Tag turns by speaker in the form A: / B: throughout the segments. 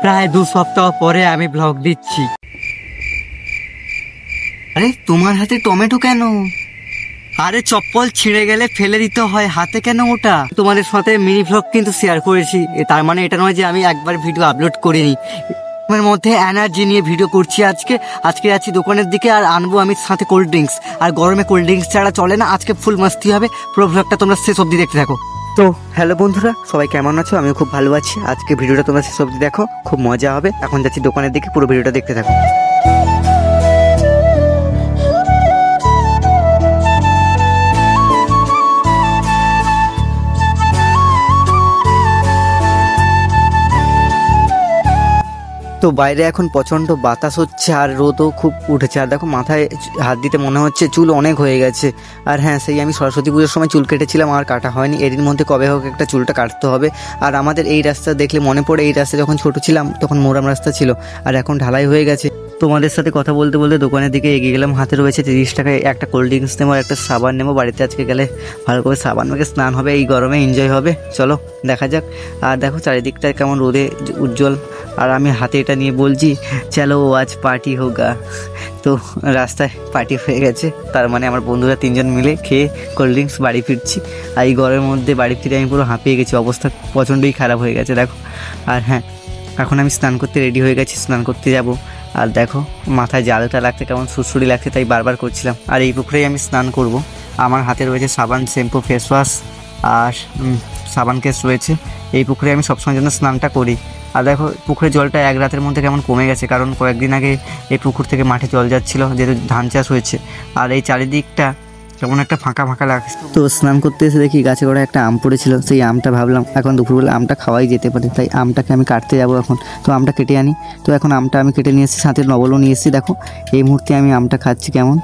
A: প্রায় 2 সপ্তাহ পরে আমি ব্লগ দিচ্ছি।
B: আরে তোমার হাতে টমেটো কেন?
A: আরে চপ্পল ছিঁড়ে গেলে ফেলে দিতে হয়, হাতে কেন ওটা? তোমাদের সাথে মিনি ব্লগ কিন্তু শেয়ার করেছি, তার মানে এটা নয় যে আমি একবার ভিডিও আপলোড করিনি। আমার মধ্যে এনার্জি নিয়ে ভিডিও করছি। আজকে যাচ্ছি দোকানের দিকে আর আনবো আমি সাথে কোল্ড ড্রিঙ্কস। আর গরমে কোল্ড ড্রিঙ্কস ছাড়া চলে না। আজকে ফুল মাস্তি হবে। পুরো ব্লগটা তোমরা শেষ অবধি দেখতে থাকো। তো হ্যালো বন্ধুরা, সবাই কেমন আছো? আমিও খুব ভালো আছি। আজকে ভিডিওটা তোমরা শেষ অবধি দেখো, খুব মজা হবে। এখন যাচ্ছি দোকানের দিকে, পুরো ভিডিওটা দেখতে থাকো। তো বাইরে এখন প্রচণ্ড বাতাস হচ্ছে আর রোদও খুব উঠেছে। আর দেখো মাথায় হাত দিতে মনে হচ্ছে চুল অনেক হয়ে গেছে। আর হ্যাঁ, সেই আমি সরস্বতী পুজোর সময় চুল কেটেছিলাম, আর কাটা হয়নি। এরই মধ্যে কবে হোক একটা চুলটা কাটতে হবে। আর আমাদের এই রাস্তা দেখলে মনে পড়ে, এই রাস্তা যখন ছোট ছিলাম তখন মোরাম রাস্তা ছিল, আর এখন ঢালাই হয়ে গেছে। তোমাদের সাথে কথা বলতে বলতে দোকানের দিকে এগিয়ে গেলাম। হাতে রয়েছে 30 টাকায় একটা কোল্ড ড্রিঙ্কস নেবো, একটা সাবান নেবো। বাড়িতে আজকে গেলে ভালো করে সাবান মেখে স্নান হবে, এই গরমে এনজয় হবে। চলো দেখা যাক। আর দেখো চারিদিকটা কেমন রোদে উজ্জ্বল, আর আমি হাতে এটা নিয়ে বলছি চলো আজ পার্টি হোগা। তো রাস্তায় পার্টি হয়ে গেছে, তার মানে আমার বন্ধুরা 3জন মিলে খেয়ে কোল্ড ড্রিঙ্কস বাড়ি ফিরছি। আর এই গরমের মধ্যে বাড়ি ফিরে আমি পুরো হাঁপিয়ে গেছি, অবস্থা প্রচণ্ডই খারাপ হয়ে গেছে দেখো। আর হ্যাঁ, এখন আমি স্নান করতে রেডি হয়ে গেছি, স্নান করতে যাব। আর দেখো মাথায় জালটা লাগছে, কেমন সুরসুরি লাগছে, তাই বারবার করছিলাম। আর এই পুকুরেই আমি স্নান করব। আমার হাতে রয়েছে সাবান, শ্যাম্পু, ফেস ওয়াশ আর সাবান কেস রয়েছে। এই পুকুরে আমি সবসময় জন্য স্নানটা করি। আর দেখো পুকুরের জলটা এক রাতের মধ্যে কেমন কমে গেছে, কারণ কয়েকদিন আগে এই পুকুর থেকে মাঠে জল যাচ্ছিলো, যেহেতু ধান চাষ হয়েছে। আর এই চারিদিকটা কেমন একটা ফাঁকা ফাঁকা লাগছে। তো স্নান করতে এসে দেখি গাছে গোড়ায় একটা আম পড়েছিল। সেই আমটা ভাবলাম এখন দুপুরবেলা আমটা খাওয়াই যেতে পারে, তাই আমটাকে আমি কাটতে যাবো এখন। তো আমটা কেটে আনি। তো এখন আমটা আমি কেটে নিয়ে এসেছি, সাথে লবণও নিয়ে এসেছি। দেখো এই মুহূর্তে আমি আমটা খাচ্ছি কেমন।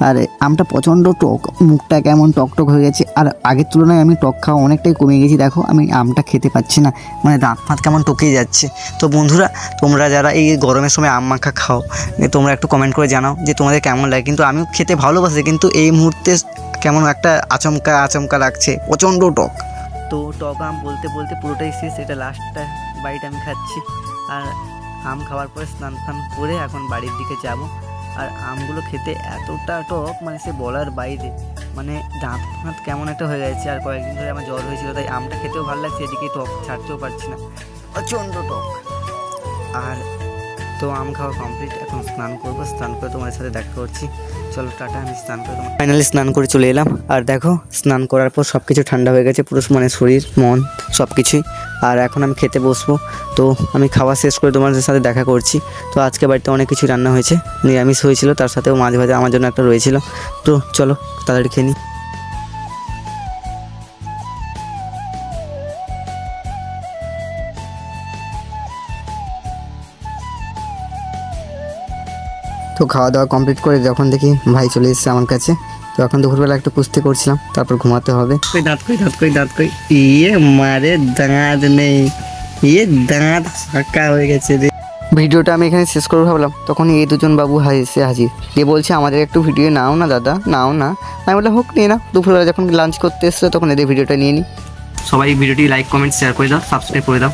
A: আর আমটা প্রচণ্ড টক, মুখটা কেমন টকটক হয়ে গেছে। আর আগের তুলনায় আমি টক খাওয়া অনেকটাই কমে গেছি। দেখো আমি আমটা খেতে পাচ্ছি না, মানে দাঁত ফাঁত কেমন টকেই যাচ্ছে। তো বন্ধুরা, তোমরা যারা এই গরমের সময় আম মাখা খাও, তোমরা একটু কমেন্ট করে জানাও যে তোমাদের কেমন লাগে। কিন্তু আমিও খেতে ভালোবাসি, কিন্তু এই মুহূর্তে কেমন একটা আচমকা লাগছে, প্রচণ্ড টক। তো টক আম বলতে বলতে পুরোটাই শেষ। এটা লাস্টটা বাইট আমি খাচ্ছি। আর আম খাওয়ার পরে স্নান করে এখন বাড়ির দিকে যাব। আর আমগুলো খেতে এতটা টক, মানে সে বলার বাইরে, মানে দাঁত ফাঁত কেমন একটা হয়ে গেছে। আর কয়েকদিন ধরে আমার জ্বর হয়েছিল, তাই আমটা খেতেও ভালো লাগছে, এদিকে টক ছাড়তেও পারছি না, প্রচণ্ড টক। আর তো আম খাওয়া কমপ্লিট, এখন স্নান করবো। স্নান করে তোমাদের সাথে দেখা করছি। চলো টাটা, আমি স্নান করে ফাইনালি স্নান করে চলে এলাম। আর দেখো স্নান করার পর সব কিছু ঠান্ডা হয়ে গেছে পুরো, মানে শরীর মন সব কিছুই। আর এখন আমি খেতে বসবো। তো আমি খাওয়া শেষ করে তোমাদের সাথে দেখা করছি। তো আজকে বাড়িতে অনেক কিছু রান্না হয়েছে, নিরামিষ হয়েছিল, তার সাথেও মাছ ভাজা আমার জন্য একটা রয়েছিল। তো চলো তাড়াতাড়ি খেয়ে নিই। তো খাওয়া দাওয়া কমপ্লিট করে যখন দেখি ভাই চলে এসেছে আমার কাছে। তো এখন দুপুরবেলা একটু কুস্তি করছিলাম, তারপর ঘুমাতে হবে। দাঁত কই ইয়ে মারে দাঁত নেই, ইয়ে দাঁত ফাঁকা হয়ে গেছে রে। ভিডিওটা আমি এখানে শেষ করবো ভাবলাম, তখন এই দুজন বাবু এসে হাজির। দিয়ে বলছে আমাদের একটু ভিডিও নাও না দাদা, নাও না। আমি বললাম হোক নিয়ে না। দুপুরবেলা যখন লাঞ্চ করতে এসেছে তখন এদের ভিডিওটা নিয়ে নিই। সবাই ভিডিওটি লাইক, কমেন্ট, শেয়ার করে দাও, সাবস্ক্রাইব করে দাও।